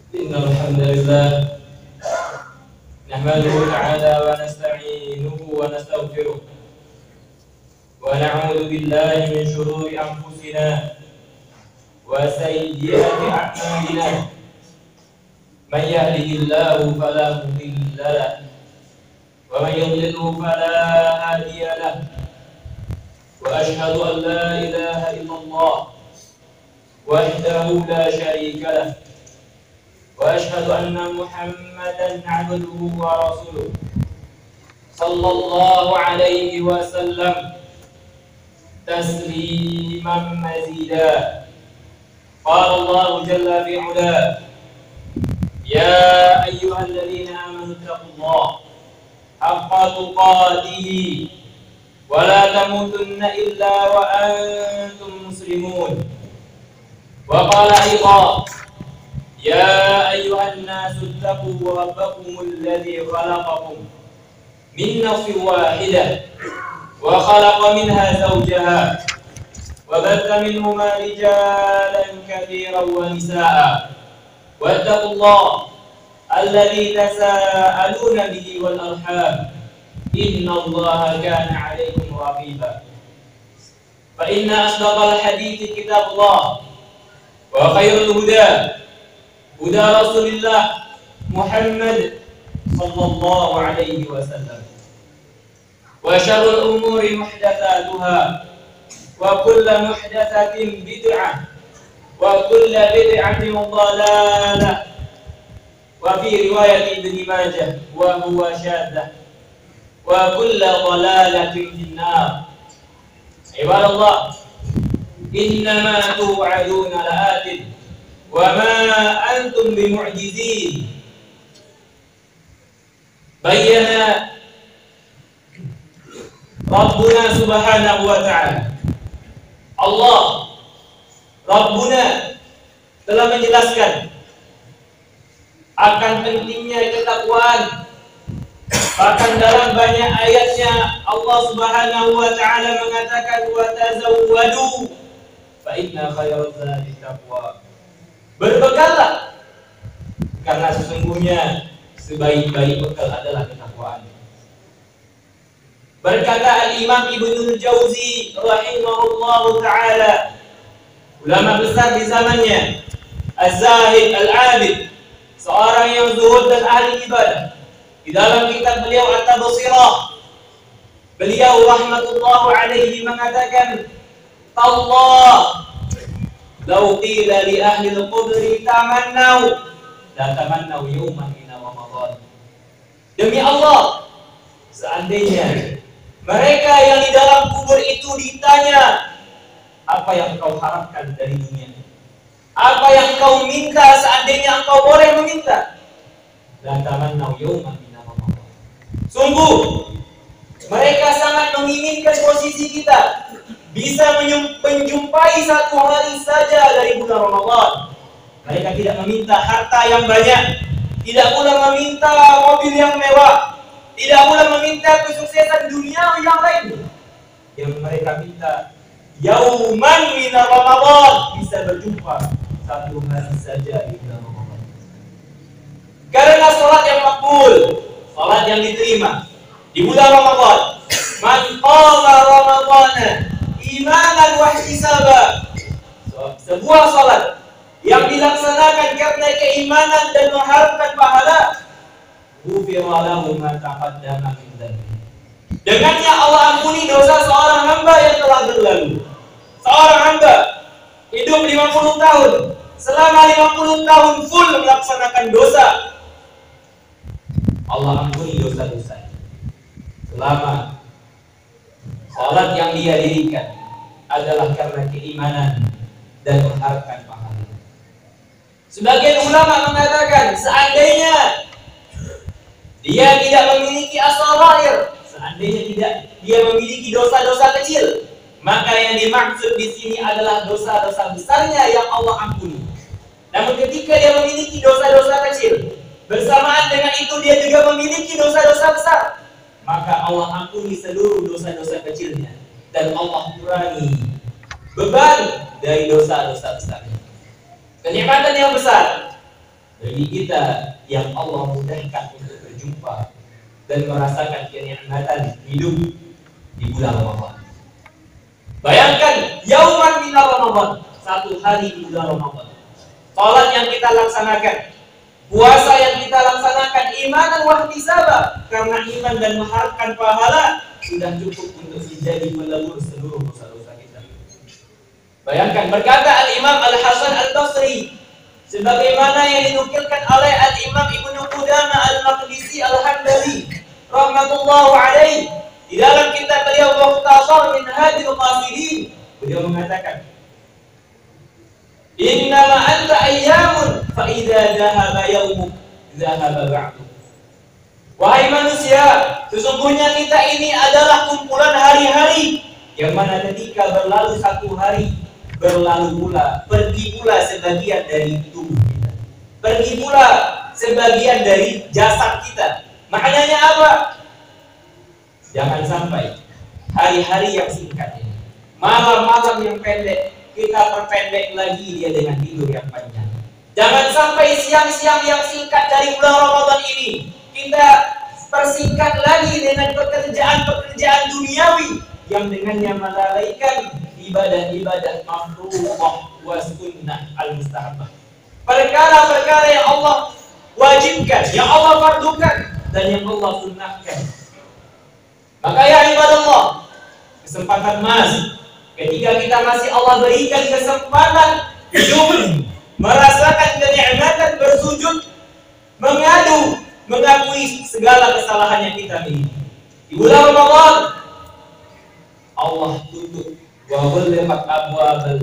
إن الحمد لله نحمده تعالى ونستعينه ونستغفره ونعوذ بالله من شرور أنفسنا وسيئات أعمالنا من يهده الله فلا مضل له ومن يضلله فلا هادي له وأشهد أن لا إله إلا الله وحده لا شريك له وأشهد أن محمدا عبده ورسوله صلى الله عليه وسلم تسليما مزيدا. قال الله جل في علاه: يا أيها الذين آمنوا اتقوا الله حق تقاته ولا تموتن إلا وأنتم مسلمون. وقال أيضا: يا أيها الناس اتقوا ربكم الذي خلقكم من نفس واحدة وخلق منها زوجها وبث منهما رجالا كثيرا ونساء واتقوا الله الذي تساءلون به والأرحام إن الله كان عليكم رقيبا. فإن أصدق الحديث كتاب الله وخير الهدى هدى رسول الله محمد صلى الله عليه وسلم وشر الأمور محدثاتها وكل محدثة بدعة وكل بدعة ضلالة وفي رواية ابن ماجه وهو شاذة وكل ضلالة في النار. عباد الله، إنما توعدون لآت وما أنتم بمعجزين. بين ربنا سبحانه وتعالى, Allah Rabbuna telah menjelaskan akan pentingnya ketakwaan. Bahkan dalam banyak ayatnya Allah Subhanahu wa taala mengatakan wa tazawwadu fa inna khairaz zadi taqwa. Berbekallah karena sesungguhnya sebaik-baik bekal adalah ketakwaan. Berkata Al-Imam Ibnul Jauzi rahimahullahu taala, ulama besar di zamannya, Az-Zahid Al-Abid, seorang yang zuhud dan ahli ibadah. Di dalam kitab beliau At-Tabsirah, beliau rahmatullahu alaihi mengatakan, Allah law qila li ahli al-qubri tamannau la tamannau yawman min Ramadan. Demi Allah, seandainya mereka yang di dalam kubur itu ditanya, apa yang kau harapkan dari dunia? Apa yang kau minta seandainya engkau boleh meminta? La tamannau yawman min Ramadan. Sungguh mereka sangat menginginkan posisi kita bisa menjumpai satu hari saja dari bulan Ramadan. Mereka tidak meminta harta yang banyak, tidak pula meminta mobil yang mewah, tidak pula meminta kesuksesan dunia yang lain. Yang mereka minta yauman min Ramadan, bisa berjumpa satu hari saja di bulan Ramadan. Karena salat yang makbul, salat yang diterima di bulan Ramadan. Man qama Ramadana imanan wa ihtisaba, sebuah salat yang dilaksanakan karena keimanan dan mengharapkan pahala, ghufira lahu ma taqaddama min dhanbi. Dengannya Allah ampuni dosa seorang hamba yang telah berlalu. Seorang hamba hidup 50 tahun, selama 50 tahun full melaksanakan dosa, Allah ampuni dosa-dosa. Selama salat yang dia dirikan adalah karena keimanan dan mengharapkan pahala. Sebagian ulama mengatakan, seandainya dia tidak memiliki as-saghair, seandainya tidak dia memiliki dosa-dosa kecil, maka yang dimaksud di sini adalah dosa-dosa besarnya yang Allah ampuni. Namun ketika dia memiliki dosa-dosa kecil, bersamaan dengan itu dia juga memiliki dosa-dosa besar, maka Allah ampuni seluruh dosa-dosa kecilnya dan Allah kurangi beban dari dosa-dosa besar. Kenikmatan yang besar bagi kita yang Allah mudahkan untuk berjumpa dan merasakan kenikmatan hidup di bulan Ramadan. Bayangkan yauman min Ramadan, satu hari di bulan Ramadan. Salat yang kita laksanakan, puasa yang kita laksanakan, iman dan wahtisaba, karena iman dan mengharapkan pahala sudah cukup untuk menjadi pelebur seluruh dosa-dosa kita. Bayangkan, berkata Al-Imam Al-Hasan Al-Basri, sebagaimana yang dinukilkan oleh Al-Imam Ibnu Qudamah Al-Maqdisi Al-Hambali rahmatullahu alaih di dalam kitab beliau Mukhtasar Minhajul Qasidin, beliau mengatakan, innama anta ayyamun fa idza dhahaba yaumuk dhahaba ba'du. Wahai manusia, sesungguhnya kita ini adalah kumpulan hari-hari yang mana ketika berlalu satu hari, berlalu pula, pergi pula sebagian dari tubuh kita, pergi pula sebagian dari jasad kita. Maknanya apa? Jangan sampai hari-hari yang singkat ini, malam-malam yang pendek, kita perpendek lagi dia dengan tidur yang panjang. Jangan sampai siang-siang yang singkat dari bulan Ramadan ini kita persingkat lagi dengan pekerjaan-pekerjaan duniawi yang dengannya melalaikan ibadah-ibadah mafruḍah wa sunnah al-mustahabah. Perkara-perkara yang Allah wajibkan, yang Allah fardukan, dan yang Allah sunnahkan. Maka ya ibadallah, kesempatan emas ketika kita masih Allah berikan kesempatan hidup, merasakan kenikmatan bersujud, mengadu, mengakui segala kesalahan yang kita miliki. Di bulan Ramadan Allah tutup wa ghulqat abwabul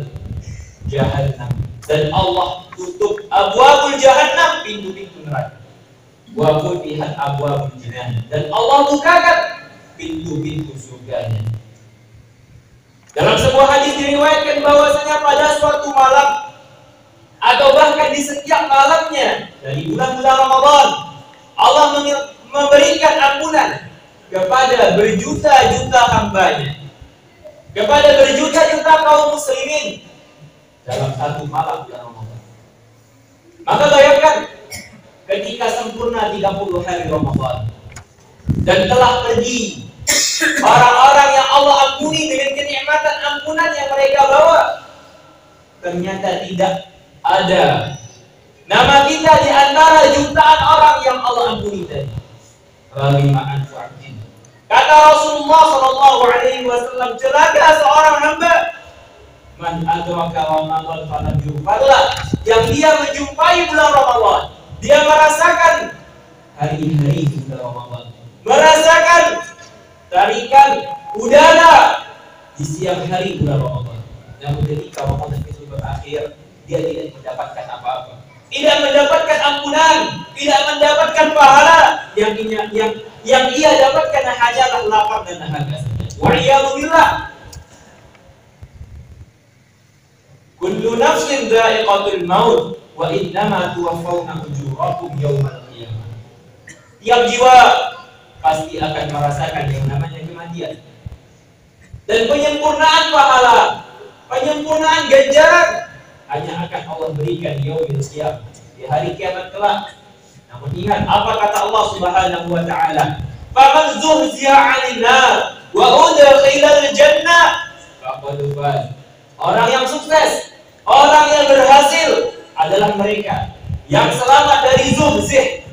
jahannam, dan Allah tutup abwabul jahannam, pintu-pintu neraka. Wa futihat abwabul jinan, dan Allah bukakan pintu-pintu surganya. Dalam sebuah hadis diriwayatkan bahwasanya pada suatu malam atau bahkan di setiap malamnya dari bulan-bulan Ramadan, Allah memberikan ampunan kepada berjuta-juta hambanya, kepada berjuta-juta kaum muslimin dalam satu malam bulan Ramadan. Maka bayangkan ketika sempurna 30 hari Ramadan dan telah pergi orang-orang yang Allah ampuni dengan kenikmatan ampunan yang mereka bawa, ternyata tidak ada nama kita di antara jutaan orang yang Allah ampuni tadi. Ralima'an fu'abdin. Kata Rasulullah SAW, celaka seorang hamba man adraka Ramadan falam yughfarlah, yang dia menjumpai bulan Ramadan, dia merasakan hari-hari bulan Ramadan, merasakan tarikan udara di siang hari bulan Ramadan, namun ketika Ramadan itu berakhir, dia tidak mendapatkan apa-apa, tidak mendapatkan ampunan, tidak mendapatkan pahala. Yang ia dapatkan hanyalah lapar dan dahaga saja. Wa'iyadu billah. Kullu nafsin dha'iqatul maut wa innama tuwaffawna ujurakum yawmal qiyamah. Tiap jiwa pasti akan merasakan yang namanya kematian. Dan penyempurnaan pahala, penyempurnaan ganjaran hanya akan Allah berikan yaumil qiyamah, di hari kiamat kelak. Namun ingat apa kata Allah Subhanahu wa taala, "Faman zuhziha 'anil nar wa udkhilal jannah faqad faz." Orang yang sukses, orang yang berhasil adalah mereka yang selamat dari zuhzih,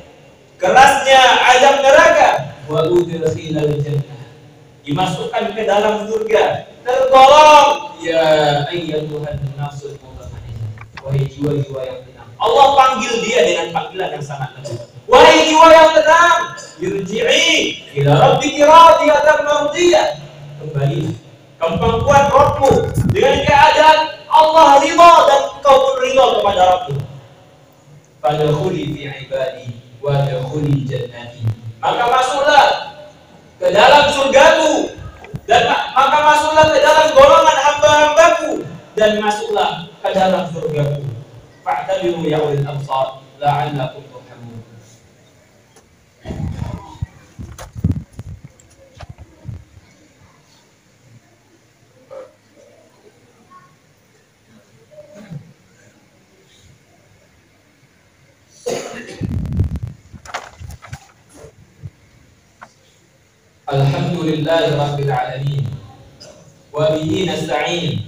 kerasnya azab neraka, wa udkhilal jannah, dimasukkan ke dalam surga, tergolong ya ayyatuhan nafsul mutmainnah, wahai jiwa-jiwa yang tenang. Allah panggil dia dengan panggilan yang sangat lembut. Wahai jiwa yang tenang, irji'i ila rabbiki radiyatan mardiyah, kembali ke pangkuan Rabbmu dengan keadaan Allah ridha dan engkau pun ridha kepada Rabbmu. Fadkhuli fi ibadi wa dkhuli jannati, maka masuklah ke dalam surgaku, dan maka masuklah ke dalam golongan hamba-hambaku, dan masuklah ke dalam surgaku. Fa'tabiru ya ulil absar la'allakum turhamun. Alhamdulillahi rabbil alamin. Wa bihi nasta'in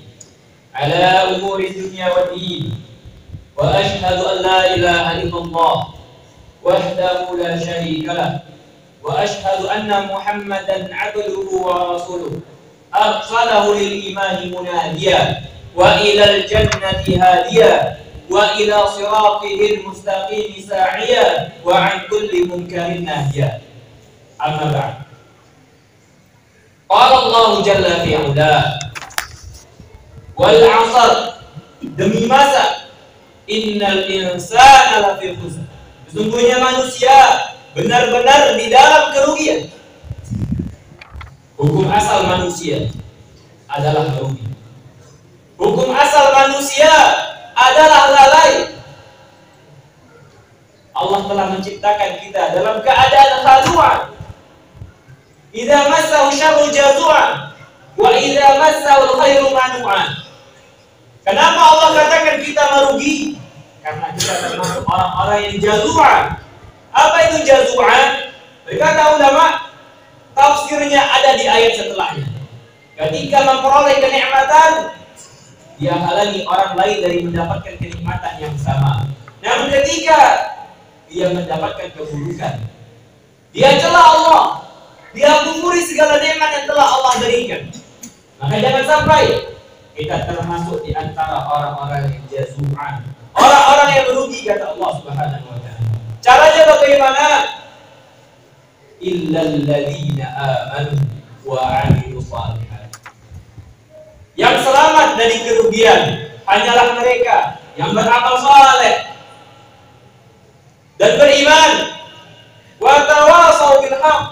ala umuri dunya waddin. Wa ashhadu an la ilaha illallah wahdahu la syarika lah. Wa ashhadu anna Muhammadan 'abduhu wa rasuluh. Arsalahu lil imani munadiya wa ilal jannati hadiya wa ila siratihil mustaqim sa'iya wa an kulli munkarin nahya. Amma ba'd. Qala Allah jalla fi'ala wal 'asr, demi masa, innal insana lafi khusr, sesungguhnya manusia benar-benar di dalam kerugian. Hukum asal manusia adalah merugi. Hukum asal manusia adalah lalai. Allah telah menciptakan kita dalam keadaan khalu'an. Idza massahu syarru jazu'an wa idza massahu khairu manu'an. Kenapa Allah katakan kita merugi? Karena kita termasuk orang-orang yang jazu'an. Apa itu jazu'an? Berkata ulama, tafsirnya ada di ayat setelahnya. Ketika memperoleh kenikmatan, dia halangi orang lain dari mendapatkan kenikmatan yang sama. Namun ketika dia mendapatkan keburukan, dia celah Allah, dia kufuri segala nikmat yang telah Allah berikan. Maka jangan sampai kita termasuk di antara orang-orang yang jazu'an, orang-orang yang merugi, kata Allah Subhanahu wa ta'ala. Caranya bagaimana? Illal ladzina amanu wa 'amilus shalihat. Yang selamat dari kerugian hanyalah mereka yang beramal saleh dan beriman, wa tawasau bil haqq,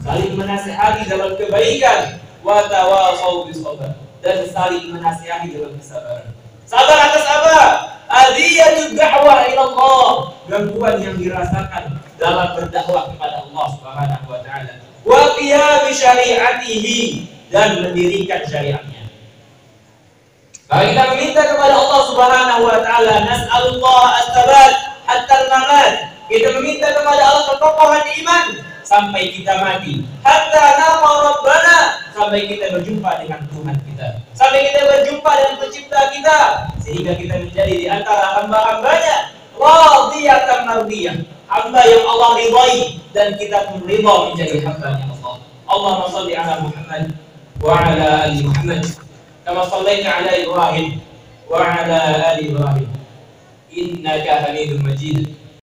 saling menasihati dalam kebaikan, wa tawasau bis sabr, dan saling menasihati dalam kesabaran. Sabar atas apa? Adiyatud da'wah ila Allah, gangguan yang dirasakan dalam berdakwah kepada Allah Subhanahu wa taala. Wa qiyam syari'atihi, dan mendirikan syariatnya. Maka kita meminta kepada Allah Subhanahu wa taala, nas'alullah at-tabat hatta al-mamat. Kita meminta kepada Allah kekokohan iman sampai kita mati. Hatta nalqa rabbana, sampai kita berjumpa dengan Tuhan kita. Sampai kita berjumpa dengan pencipta kita, sehingga kita menjadi di antara hamba-hambanya radiyatan mardiyah, hamba yang Allah ridai dan kita pun ridha menjadi hambanya Allah. Allahumma shalli ala Muhammad wa ala ali Muhammad kama shallaita ala Ibrahim wa ala ali Ibrahim innaka Hamidum Majid.